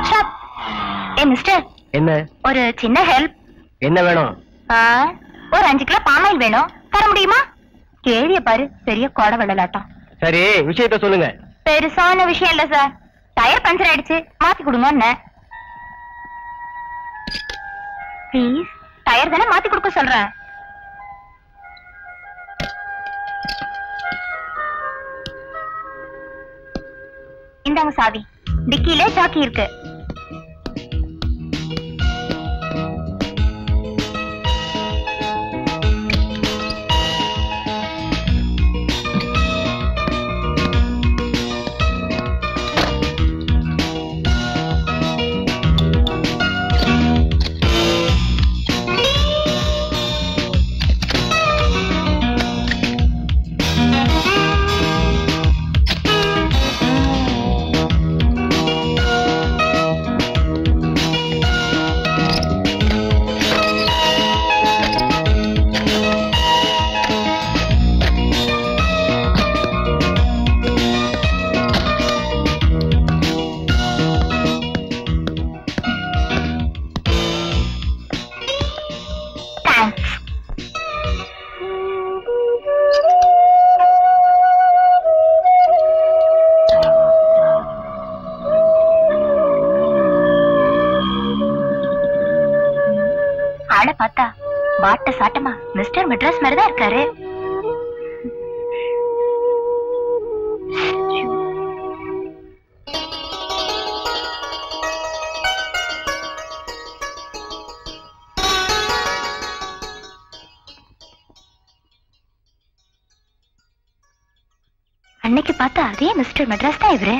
Stop. ஏ mister. என்ன? ஒரு சின்ன ஹெல்ப். என்ன வேணும்? ஒரு 5 கிலோ பாமாயில் வேணும். தர முடியுமா? கேள்விய பாரு, பெரிய கோட வெள்ளலாட்டம். சரி, விஷயத்த சொல்லுங்க. பெருசான விஷயம் இல்ல சார். டயர் பஞ்சர் ஆயிடுச்சு, மாத்தி கொடுங்க. ப்ளீஸ், டயர் தானே மாத்தி கொடுக்க சொல்றேன். இந்தாங்க சாவி. டிக்கிலே சாக்கி இருக்கு. ஆளை பார்த்தா பாட்ட சாட்டமா மிஸ்டர் மெட்ராஸ் மாதிரிதான் இருக்காரு. அன்னைக்கு பார்த்தா அதே மிஸ்டர் மெட்ராஸ் தான் இவரு.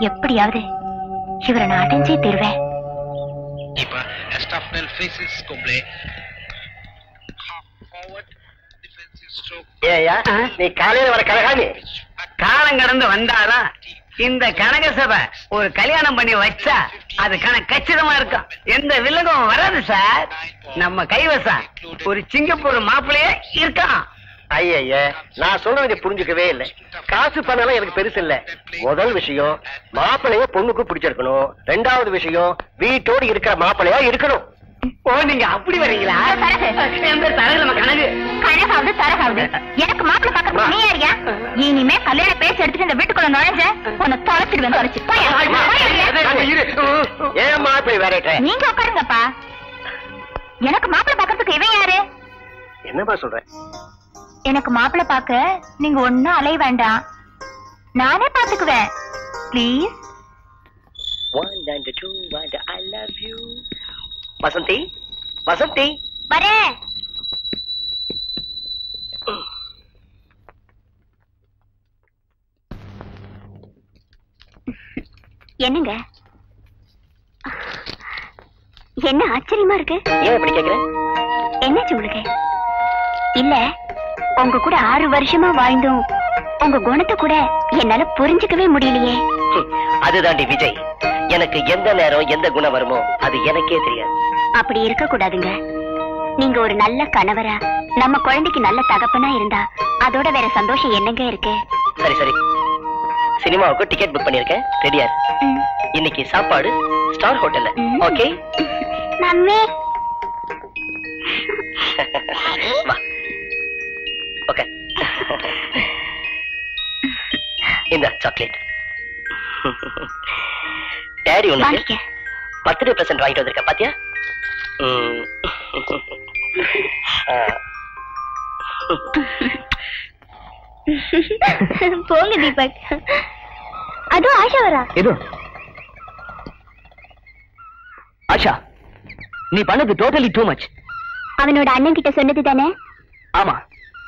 எப்படியாவது இவரை நான் அடைஞ்சே தருவேன். நீ காலையில வர கழகாமி காலம் கடந்து வந்தாரா இந்த கனக சபை ஒரு கல்யாணம் பண்ணி வச்சா அது கச்சிதமா இருக்கும். எந்த வில்லங்கம் வராது சார். நம்ம கைவசம் ஒரு சிங்கப்பூர் மாப்பிள்ளையே இருக்கான். ஐய, நான் சொல்றது புரிஞ்சுக்கவே இல்லை. காசு பண்ணலாம் எனக்கு பெருசு இல்ல. முதல் விஷயம் மாப்பிள்ளைய பொண்ணுக்கு பிடிச்சிருக்கணும். 2வது விஷயம் வீட்டோடு இருக்கிற மாப்பிள்ளையா இருக்கணும். ஓ, நீங்க அப்படி வரீங்களா? கனகாவது தரகாவது எனக்கு மாப்பிள்ளை பாக்க நீ யாரியா? இனிமே கல்யாண பேச்சு எடுத்துட்டு இந்த வீட்டுக்குள்ள நுழைஞ்ச உன்னை தொலைச்சிடுவேன். தொலைச்சு ஏன் மாப்பிள்ளை வேற? நீங்க உட்காருங்கப்பா. எனக்கு மாப்பிள்ளை பாக்கிறதுக்கு இவன் யாரு? என்னப்பா சொல்ற? எனக்கு மாப்பிள்ளை பாக்க நீங்க ஒன்னும் அலைய வேண்டாம், நானே பாத்துக்குவேன். Please. 1 and 2 and I love you. Vasanthi, Vasanthi வரேன். என்னங்க என்ன ஆச்சரியமா இருக்கு? ஏன் இப்படி கேக்குற? என்னாச்சு உங்களுக்கு? இல்ல, உங்க கூட 6 வருஷமா வாழ்ந்தோம். உங்க குணத்தை கூட என்னால புரிஞ்சுக்கவே முடியலையே. அதுதாண்டி விஜய், எனக்கு எந்த நேரம் எந்த குணம் வருமோ அது எனக்கே தெரியாது. அப்படி இருக்க கூடாதுங்க. நீங்க ஒரு நல்ல கணவரா, நம்ம குழந்தைக்கு நல்ல தகப்பனா இருந்தா அதோட வேற சந்தோஷம் என்னங்க இருக்கு? சரி சரி, சினிமாவுக்கு டிக்கெட் புக் பண்ணிருக்கேன். ரெடியா? இன்னைக்கு சாப்பாடு ஸ்டார் ஹோட்டல்ல. Okay mummy. வா. ஓகே, இந்த சாக்லேட் டாடி உனக்கு பர்த்டே பிரசன்ட் வாங்கிட்டு வந்திருக்கேன். பாத்தியா? போங்க தீபக். அதோ ஆஷா வரா. எது ஆஷா, நீ பண்ணது டோட்டலி டூ மச். அவனோட அண்ணன் கிட்ட சொன்னது தானே? ஆமா,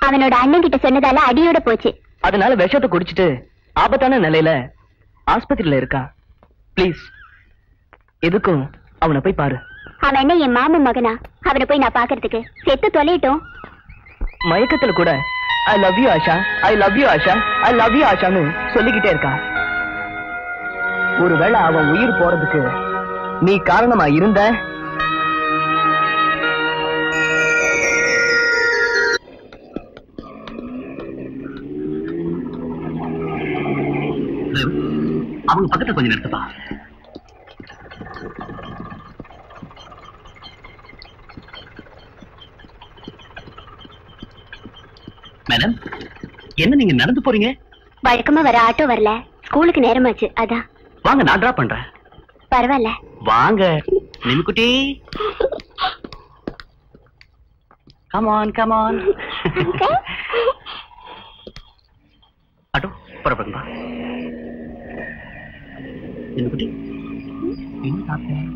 அவனோட அண்ணன் கிட்ட சொன்னதால அடியோட போச்சு. அதனால விஷத்தை குடிச்சிட்டு ஆபத்தான நிலையில ஆஸ்பத்திரியில இருக்கா. ப்ளீஸ் எதுக்கும் அவனை போய் பாரு. அவன் என்ன என் மாமன் மகனா? அவனை போய் நான் பாக்குறதுக்கு? செத்து தொலையிட்டோம். மயக்கத்துல கூட I love you Asha, I love you Asha, I love you ஆஷான்னு சொல்லிக்கிட்டே இருக்கான். ஒருவேளை அவன் உயிர் போறதுக்கு நீ காரணமா இருந்த அவங்க பக்கத்துல கொஞ்சம் நிறுத்தப்பா. மேடம், என்ன நீங்க நடந்து போறீங்க? வழக்கமா வர ஆட்டோ வரல, ஸ்கூலுக்கு நேரமாச்சு அதான். வாங்க, நான் டிராப் பண்றேன். பரவாயில்ல வாங்க நிமிக்குட்டி. Come on come on. Auto புறப்படுங்க. நிமிக்குட்டி என்ன சாப்பிட்டேன்?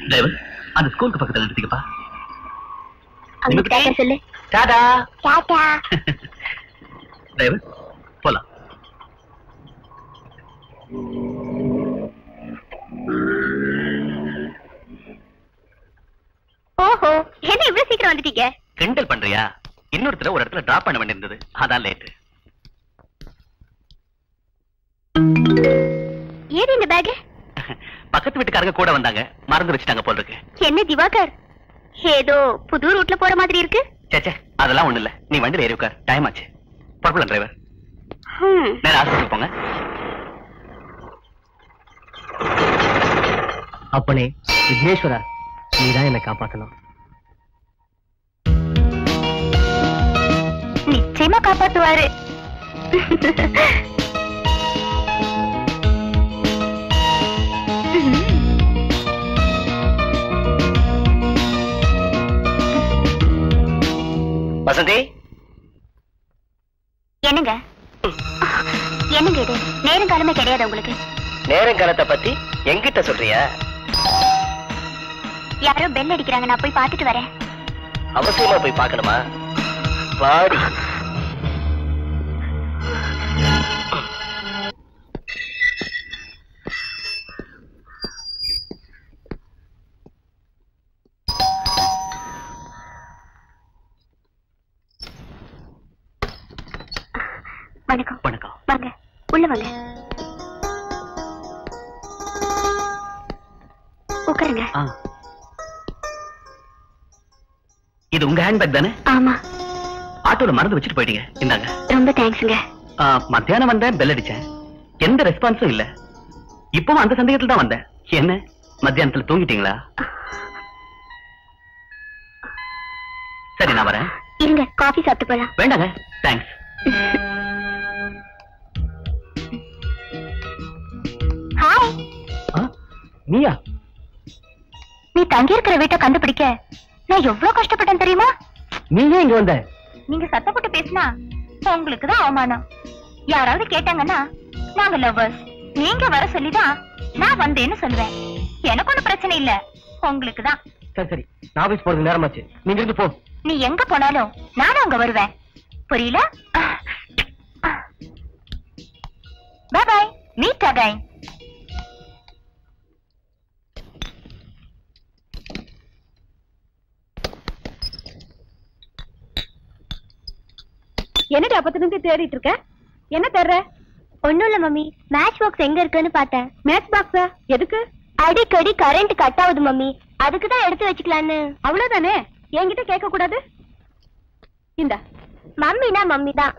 டிரைவர், அந்த ஸ்கூலுக்கு பக்கத்துல நிறுத்திக்கப்பா. டாடா சொல்லு. டாடா டாடா. டிரைவர் போலாம். ஓஹோ, என்ன இவ்வளவு சீக்கிரம் வந்துட்டீங்க? கிண்டல் பண்றியா? இன்னொருத்தர ஒரு இடத்துல டிராப் பண்ண வேண்டியிருந்தது, அதான் லேட். ஏது இந்த பேக்? பக்கத்து வீட்டுக்காரங்க கூட வந்தாங்க, மறந்து வச்சுட்டாங்க போல இருக்கு. என்ன திவாகர், ஏதோ புது ரூட்ல போற மாதிரி இருக்கு. சேச்சே, அதெல்லாம் ஒண்ணு இல்ல. நீ வண்டியில ஏறி உட்கார், டைம் ஆச்சு. புறப்படலாம் டிரைவர். நேரா ஹாஸ்பிட்டல் போங்க. அப்பனே விக்னேஸ்வரா, நீதான் என்னை காப்பாத்தணும். நிச்சயமா காப்பாத்துவாரு. வசந்தி, என்னங்க என்னங்க இது? நேரங்காலமே கிடையாது உங்களுக்கு? நேரங்காலத்தை பத்தி என்கிட்ட சொல்றியா? யாரோ பெல் அடிக்கிறாங்க, நான் போய் பார்த்துட்டு வரேன். அவசியமா போய் பார்க்கணுமா? வாடி. வணக்கம். வணக்கம். வாங்க, உள்ள வாங்க, உட்காருங்க. இது உங்க ஹேண்ட்பேக் தானே? ஆமா. ஆட்டோல மறந்து வச்சுட்டு போயிட்டீங்க, இந்தாங்க. ரொம்ப தேங்க்ஸ்ங்க. மத்தியானம் வந்தேன், பெல் அடிச்சேன், எந்த ரெஸ்பான்ஸும் இல்ல. இப்பவும் அந்த சந்தேகத்துல தான் வந்தேன். என்ன மத்தியானத்துல தூங்கிட்டீங்களா? சரி, நான் வரேன். இருங்க, காஃபி சாப்பிட்டு போலாம். வேண்டாங்க, தேங்க்ஸ். ஹாய். நீயா? நீ தங்கி இருக்கிற வீட்டை கண்டுபிடிக்க நான் எவ்வளவு கஷ்டப்பட்டேன் தெரியுமா? நீங்க இங்க வந்த? நீங்க சத்தப்பட்டு பேசினா உங்களுக்கு தான் அவமானம். யாராவது கேட்டாங்கன்னா நாங்க லவ்வர்ஸ், நீங்க வர சொல்லிதான் நான் வந்தேன்னு சொல்லுவேன். எனக்கு ஒண்ணும் பிரச்சனை இல்ல, உங்களுக்கு தான். சரி சரி, நான் ஆபீஸ் போறது நேரமாச்சு, நீங்க இருந்து போ. நீ எங்க போனாலும் நானும் அங்க வருவேன், புரியல? Bye bye, meet again. என்னடி அப்பத்துல இருந்து தேடிட்டு இருக்க? என்ன தேடுற? ஒண்ணும் இல்ல மம்மி, மேட்ச் பாக்ஸ் எங்க இருக்குன்னு பார்த்தேன். மேட்ச் பாக்ஸா? எதுக்கு? அடிக்கடி கரண்ட் கட் ஆகுது மம்மி, அதுக்கு தான் எடுத்து வச்சுக்கலான்னு. அவ்வளவுதானே, என்கிட்ட கேட்க கூடாது. இந்த மம்மினா மம்மி தான்.